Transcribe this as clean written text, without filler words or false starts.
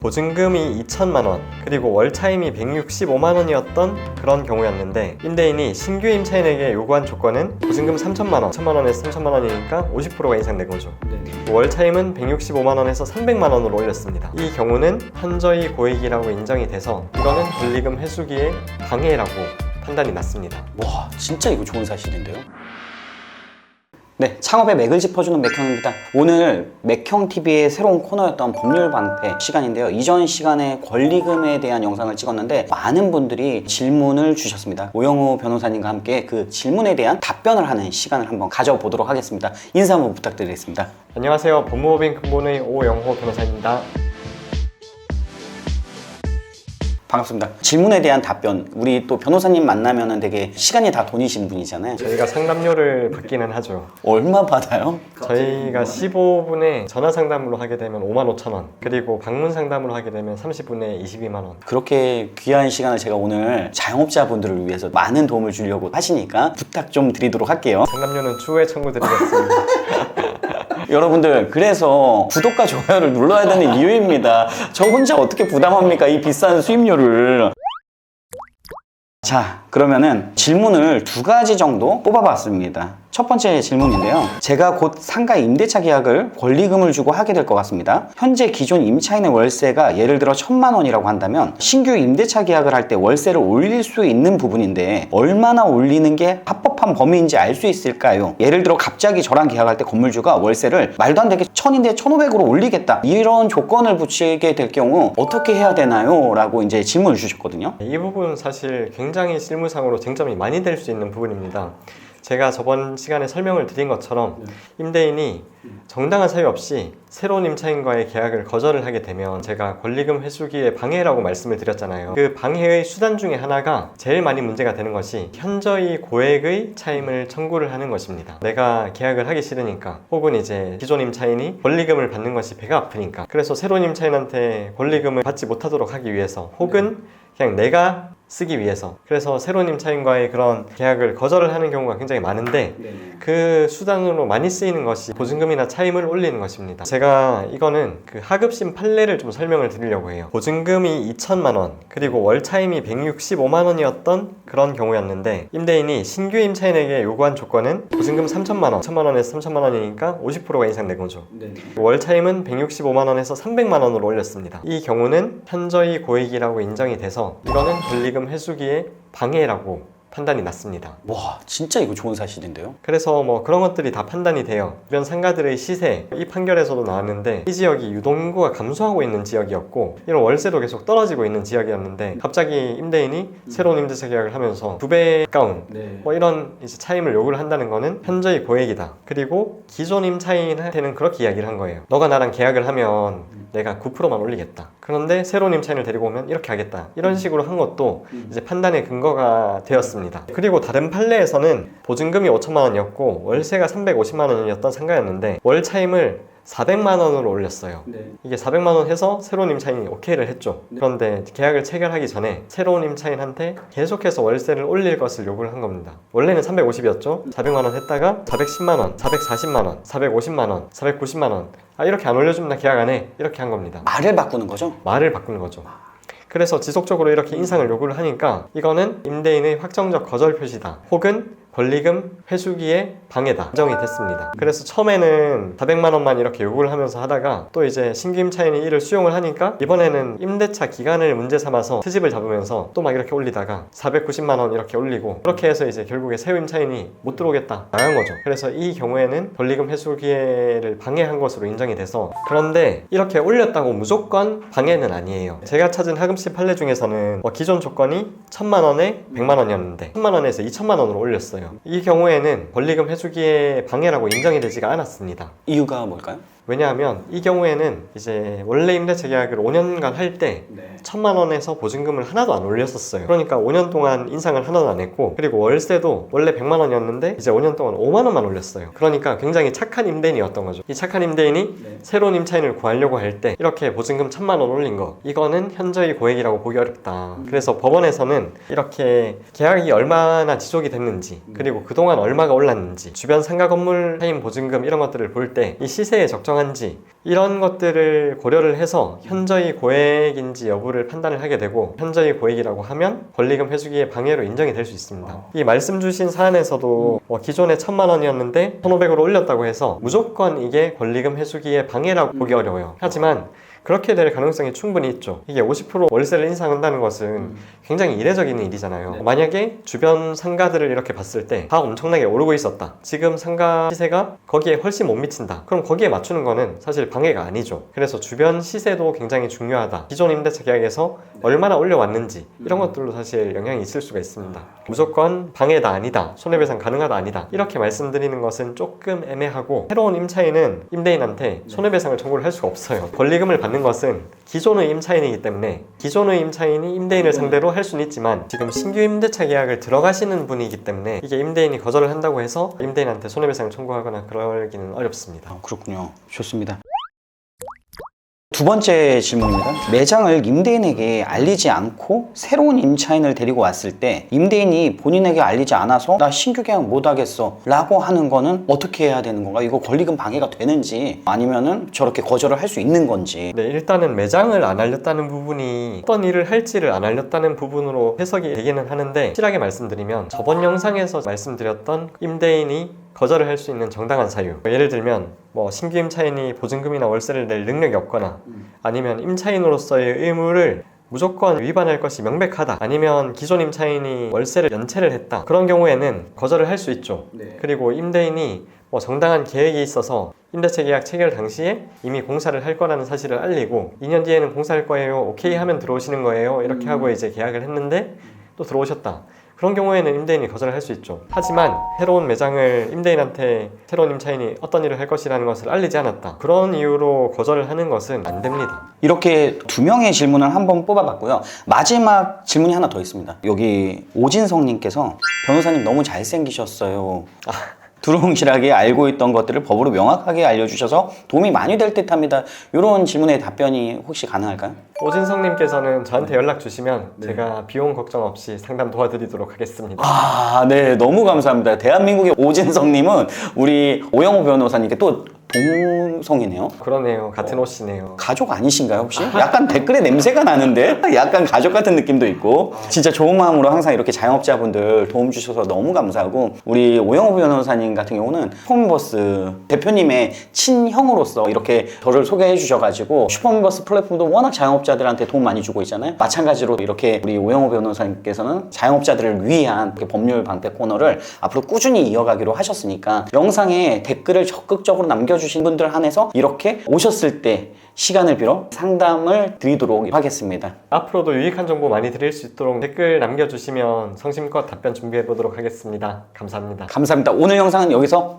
보증금이 2천만 원, 그리고 월차임이 165만 원이었던 그런 경우였는데, 임대인이 신규 임차인에게 요구한 조건은 보증금 3천만 원, 1천만 원에서 3천만 원이니까 50%가 인상된 거죠. 월차임은 165만 원에서 300만 원으로 올렸습니다. 이 경우는 현저히 고액이라고 인정이 돼서 이거는 권리금 회수기의 방해라고 판단이 났습니다. 와, 진짜 이거 좋은 사실인데요. 네, 창업의 맥을 짚어주는 맥형입니다. 오늘 맥형TV의 새로운 코너였던 법률 방패 시간인데요. 이전 시간에 권리금에 대한 영상을 찍었는데 많은 분들이 질문을 주셨습니다. 오영호 변호사님과 함께 그 질문에 대한 답변을 하는 시간을 한번 가져보도록 하겠습니다. 인사 한번 부탁드리겠습니다. 안녕하세요. 법무법인 근본의 오영호 변호사입니다. 반갑습니다. 질문에 대한 답변, 우리 또 변호사님 만나면은 되게 시간이 다 돈이신 분이잖아요. 저희가 상담료를 받기는 하죠. 얼마 받아요? 저희가 15분에 전화 상담으로 하게 되면 55,000원, 그리고 방문 상담으로 하게 되면 30분에 22만 원. 그렇게 귀한 시간을 제가 오늘 자영업자분들을 위해서 많은 도움을 주려고 하시니까 부탁 좀 드리도록 할게요. 상담료는 추후에 청구드리겠습니다. 여러분들, 그래서 구독과 좋아요를 눌러야 되는 이유입니다. 저 혼자 어떻게 부담합니까? 이 비싼 수입료를. 자, 그러면은 질문을 두 가지 정도 뽑아봤습니다. 첫 번째 질문인데요. 제가 곧 상가 임대차 계약을 권리금을 주고 하게 될 것 같습니다. 현재 기존 임차인의 월세가 예를 들어 1,000만 원이라고 한다면 신규 임대차 계약을 할 때 월세를 올릴 수 있는 부분인데 얼마나 올리는 게 합법한 범위인지 알 수 있을까요? 예를 들어 갑자기 저랑 계약할 때 건물주가 월세를 말도 안 되게 1,000인데 1,500으로 올리겠다, 이런 조건을 붙이게 될 경우 어떻게 해야 되나요? 라고 이제 질문을 주셨거든요. 이 부분은 사실 굉장히 실무상으로 쟁점이 많이 될 수 있는 부분입니다. 제가 저번 시간에 설명을 드린 것처럼 임대인이 정당한 사유 없이 새로운 임차인과의 계약을 거절을 하게 되면 제가 권리금 회수기의 방해라고 말씀을 드렸잖아요. 그 방해의 수단 중에 하나가 제일 많이 문제가 되는 것이 현저히 고액의 차임을 청구를 하는 것입니다. 내가 계약을 하기 싫으니까, 혹은 이제 기존 임차인이 권리금을 받는 것이 배가 아프니까, 그래서 새로운 임차인한테 권리금을 받지 못하도록 하기 위해서, 혹은 그냥 내가 쓰기 위해서, 그래서 새로운 임차인과의 그런 계약을 거절을 하는 경우가 굉장히 많은데, 그 수단으로 많이 쓰이는 것이 보증금이나 차임을 올리는 것입니다. 제가 이거는 그 하급심 판례를 좀 설명을 드리려고 해요. 보증금이 2천만 원, 그리고 월차임이 165만 원이었던 그런 경우였는데, 임대인이 신규 임차인에게 요구한 조건은 보증금 3천만 원, 1천만 원에서 3천만 원이니까 50%가 인상된 거죠. 월차임은 165만 원에서 300만 원으로 올렸습니다. 이 경우는 현저히 고액이라고 인정이 돼서 이거는 권리금 회수기의 방해라고 판단이 났습니다. 와, 진짜 이거 좋은 사실인데요. 그래서 뭐 그런 것들이 다 판단이 돼요. 주변 상가들의 시세, 이 판결에서도 나왔는데, 이 지역이 유동인구가 감소하고 있는 지역이었고 이런 월세도 계속 떨어지고 있는 지역이었는데, 갑자기 임대인이 새로운 임대차 계약을 하면서 2배 가까운 뭐 이런 이제 차임을 요구를 한다는 거는 현저히 고액이다. 그리고 기존 임차인한테는 그렇게 이야기를 한 거예요. 너가 나랑 계약을 하면 내가 9%만 올리겠다. 그런데 새로운 임차인을 데리고 오면 이렇게 하겠다. 이런 식으로 한 것도 이제 판단의 근거가 되었습니다. 그리고 다른 판례에서는 보증금이 5천만 원이었고 월세가 350만 원이었던 상가였는데 월차임을 400만 원으로 올렸어요. 이게 400만 원 해서 새로운 임차인이 오케이를 했죠. 그런데 계약을 체결하기 전에 새로운 임차인한테 계속해서 월세를 올릴 것을 요구를 한 겁니다. 원래는 350이었죠. 400만 원 했다가 410만 원, 440만 원, 450만 원, 490만 원, 이렇게 안 올려주면 나 계약 안 해, 이렇게 한 겁니다. 말을 바꾸는 거죠? 말을 바꾸는 거죠. 그래서 지속적으로 이렇게 인상을 요구를 하니까 이거는 임대인의 확정적 거절 표시다, 혹은 권리금 회수기의 방해다 인정이 됐습니다. 그래서 처음에는 400만 원만 이렇게 요구를 하면서 하다가, 또 이제 신규 임차인이 이를 수용을 하니까 이번에는 임대차 기간을 문제 삼아서 트집을 잡으면서 또 막 이렇게 올리다가 490만 원 이렇게 올리고, 그렇게 해서 이제 결국에 새 임차인이 못 들어오겠다, 나간 거죠. 그래서 이 경우에는 권리금 회수 기회를 방해한 것으로 인정이 돼서, 그런데 이렇게 올렸다고 무조건 방해는 아니에요. 제가 찾은 하급심 판례 중에서는 기존 조건이 1,000만 원에 100만 원이었는데 1,000만 원에서 2,000만 원으로 올렸어요. 이 경우에는 권리금 회수기의 방해라고 인정이 되지가 않았습니다. 이유가 뭘까요? 왜냐하면 이 경우에는 이제 원래 임대차 계약을 5년간 할 때 1,000만 원에서 보증금을 하나도 안 올렸었어요. 그러니까 5년 동안 인상을 하나도 안 했고, 그리고 월세도 원래 100만 원이었는데 이제 5년 동안 5만 원만 올렸어요. 그러니까 굉장히 착한 임대인이었던 거죠. 이 착한 임대인이 새로운 임차인을 구하려고 할 때 이렇게 보증금 1,000만 원 올린 거, 이거는 현저히 고액이라고 보기 어렵다. 그래서 법원에서는 이렇게 계약이 얼마나 지속이 됐는지, 그리고 그동안 얼마가 올랐는지, 주변 상가 건물 차임 보증금 이런 것들을 볼 때 이 시세에 적정한 적정한지 이런 것들을 고려를 해서 현저히 고액인지 여부를 판단을 하게 되고, 현저히 고액이라고 하면 권리금 회수기의 방해로 인정이 될 수 있습니다. 이 말씀 주신 사안에서도 기존에 1,000만 원이었는데 1,500으로 올렸다고 해서 무조건 이게 권리금 회수기의 방해라고 보기 어려워요. 하지만 그렇게 될 가능성이 충분히 있죠. 이게 50% 월세를 인상한다는 것은 굉장히 이례적인 일이잖아요. 만약에 주변 상가들을 이렇게 봤을 때 다 엄청나게 오르고 있었다. 지금 상가 시세가 거기에 훨씬 못 미친다. 그럼 거기에 맞추는 거는 사실 방해가 아니죠. 그래서 주변 시세도 굉장히 중요하다. 기존 임대차 계약에서 얼마나 올려왔는지 이런 것들로 사실 영향이 있을 수가 있습니다. 무조건 방해다 아니다, 손해배상 가능하다 아니다, 이렇게 말씀드리는 것은 조금 애매하고, 새로운 임차인은 임대인한테 손해배상을 청구를 할 수가 없어요. 권리금을 받는 것은 기존의 임차인이기 때문에 기존의 임차인이 임대인을 상대로 할 수는 있지만, 지금 신규 임대차 계약을 들어가시는 분이기 때문에 이게 임대인이 거절을 한다고 해서 임대인한테 손해배상을 청구하거나 그러기는 어렵습니다. 그렇군요. 좋습니다. 두 번째 질문입니다. 매장을 임대인에게 알리지 않고 새로운 임차인을 데리고 왔을 때 임대인이 본인에게 알리지 않아서 나 신규 계약 못 하겠어 라고 하는 거는 어떻게 해야 되는 건가? 이거 권리금 방해가 되는지, 아니면은 저렇게 거절을 할 수 있는 건지. 네, 일단은 매장을 안 알렸다는 부분이 어떤 일을 할지를 안 알렸다는 부분으로 해석이 되기는 하는데, 확실하게 말씀드리면 저번 영상에서 말씀드렸던 임대인이 거절을 할 수 있는 정당한 사유, 예를 들면 신규 임차인이 보증금이나 월세를 낼 능력이 없거나, 아니면 임차인으로서의 의무를 무조건 위반할 것이 명백하다, 아니면 기존 임차인이 월세를 연체를 했다, 그런 경우에는 거절을 할 수 있죠. 그리고 임대인이 정당한 계획이 있어서 임대차 계약 체결 당시에 이미 공사를 할 거라는 사실을 알리고 2년 뒤에는 공사할 거예요, 오케이 하면 들어오시는 거예요, 이렇게 하고 이제 계약을 했는데 또 들어오셨다. 그런 경우에는 임대인이 거절을 할 수 있죠. 하지만 새로운 매장을 임대인한테 새로운 임차인이 어떤 일을 할 것이라는 것을 알리지 않았다, 그런 이유로 거절을 하는 것은 안 됩니다. 이렇게 두 명의 질문을 한번 뽑아봤고요. 마지막 질문이 하나 더 있습니다. 여기 오진성님께서 변호사님 너무 잘생기셨어요. 두루뭉실하게 알고 있던 것들을 법으로 명확하게 알려주셔서 도움이 많이 될 듯합니다. 이런 질문에 답변이 혹시 가능할까요? 오진성님께서는 저한테 연락 주시면 제가 비용 걱정 없이 상담 도와드리도록 하겠습니다. 네, 너무 감사합니다. 대한민국의 오진성님은 우리 오영호 변호사님께 또 동성이네요. 그러네요. 같은 옷이네요. 가족 아니신가요 혹시? 약간 댓글에 냄새가 나는데? 약간 가족 같은 느낌도 있고. 진짜 좋은 마음으로 항상 이렇게 자영업자분들 도움 주셔서 너무 감사하고, 우리 오영호 변호사님 같은 경우는 슈퍼민버스 대표님의 친형으로서 이렇게 저를 소개해 주셔가지고 슈퍼민버스 플랫폼도 워낙 자영업자들한테 도움 많이 주고 있잖아요. 마찬가지로 이렇게 우리 오영호 변호사님께서는 자영업자들을 위한 법률 방패 코너를 앞으로 꾸준히 이어가기로 하셨으니까, 영상에 댓글을 적극적으로 남겨주신 분들 한해서 이렇게 오셨을 때 시간을 빌어 상담을 드리도록 하겠습니다. 앞으로도 유익한 정보 많이 드릴 수 있도록 댓글 남겨주시면 성심껏 답변 준비해 보도록 하겠습니다. 감사합니다. 감사합니다. 오늘 영상은 여기서